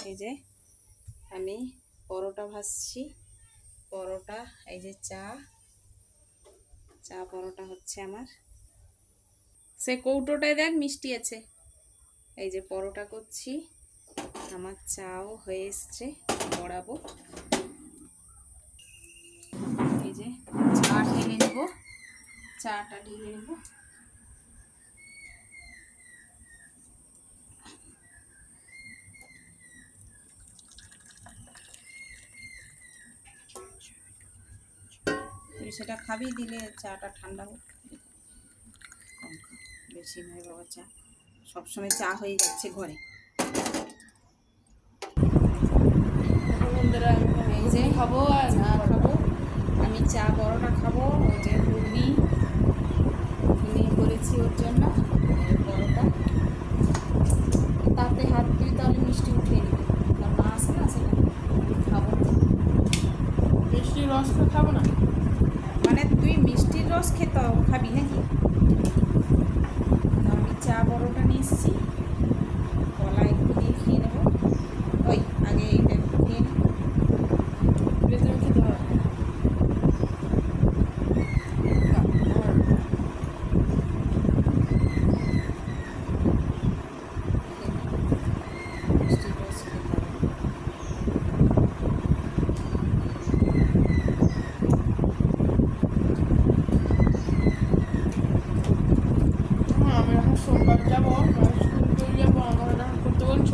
এই যে আমি পরোটা ভাজছি। পরোটা, এই যে চা পরোটা হচ্ছে আমার। সে কৌটোটায় দেখ মিষ্টি আছে। এই যে পরোটা করছি, আমার চাও হয়ে এসছে, বড়াবো। এই যে চা ঢেলে নেব, চাটা ঢেলে নেব। তুই সেটা খাবি, দিলে চাটা ঠান্ডা হোক। বেশি নয় বাবা, চা সবসময় চা হয়ে যাচ্ছে ঘরে। এই যে খাবো আর চা খাবো, আমি চা পরোটা খাবো। ওই যে ঘুগনি করেছি ওর জন্য, পরোটা। তাতে হাত দিয়ে তাহলে মিষ্টি উঠিয়ে নিবি, কারণ মা আসে না, সেটা খাবো। মিষ্টির রস খাবো না মানে তুই মিষ্টির রস খেতে খাবি নাকি? আমি চা পরোটা নিয়ে এসেছি, কলা একটু দিয়ে খেয়ে নেবো। ওই আগে এইটা খেয়ে নি, ভেতরে খেতে হবে। মিষ্টির রস খেতে হবে। আমি এখন সোমবার যাবো, স্কুল যাবো, আমার এখন করতে বলছ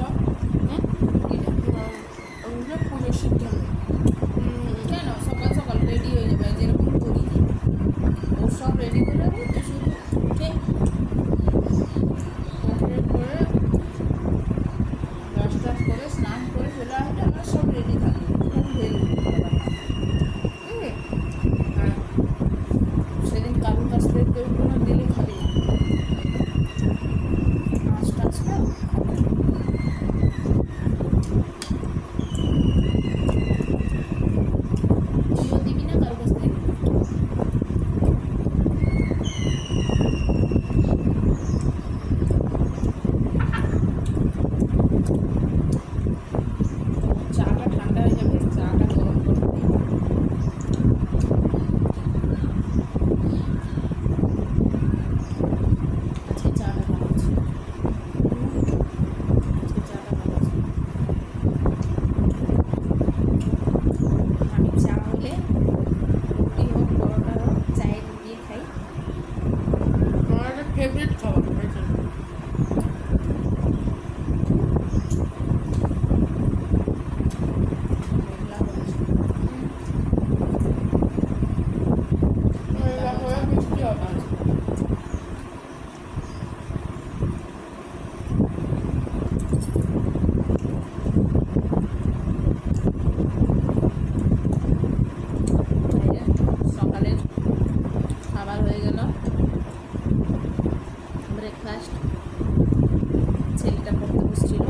পুজোর সিদ্ধান্ত। কেন সকাল সকাল রেডি হয়ে যাবে, যেরকম করি ও সব রেডি করে নেবো, তুই শুধু উঠে করে ব্রাশ টাশ করে স্নান করে চলে আসলে আমার সব রেডি থাকবে। হ্যাঁ, সেদিন কারোর কাছ থেকে কেউ কোনো দিলে খাবি না, মাছ টাছ না তুইও দিবি না কারোর কাছ থেকে। চাটা ঠান্ডা হয়ে যাবে, চাটা গরম করতে দিই। আজকে চাটা বানাচ্ছি, আজকে চাটা বানাচ্ছি। আমি চা হলে রুটি হোক পরোটা হোক চায়ে দিয়ে খাই। আমার একটা ফেভারিট খাবার এটা। মেঘলা হচ্ছে। মেঘলা হয়ে বৃষ্টি হবে আজকে। এই যে সকালের খাবার হয়ে গেল, ব্রেকফাস্ট। ছেলেটা পড়তে বসছিল,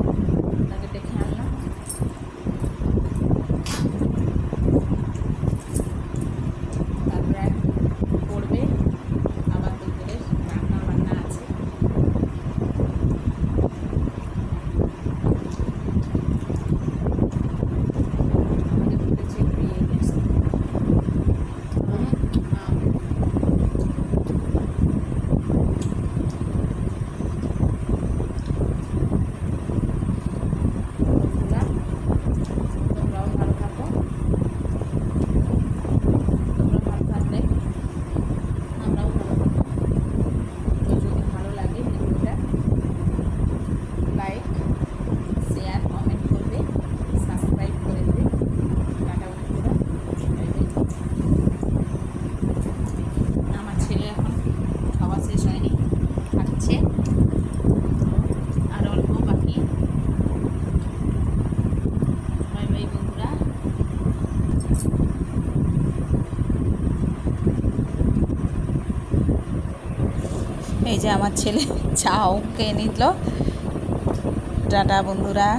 তাকে ডেকে আনলাম। তারপরে পড়বে, আবার দুপুরে রান্না বান্না আছে। আমাদের বলেছে একটু ইয়ে নিয়ে আসতে। বন্ধুরা, তোমরাও ভালো থাকো, তোমরা ভালো থাকলে আমরাও ভালো থাকবো। তো যদি ভালো লাগে ভিডিওটা লাইক, শেয়ার, কমেন্ট করবে, সাবস্ক্রাইব করে দেবে। টাটা বন্ধুরা। আমার ছেলে এখন খাওয়া শেষ হয়নি, খাচ্ছে, আর অল্প বাকি। বাই বাই বন্ধুরা। এই যে আমার ছেলে চাও খেয়ে নিল। টাটা বন্ধুরা।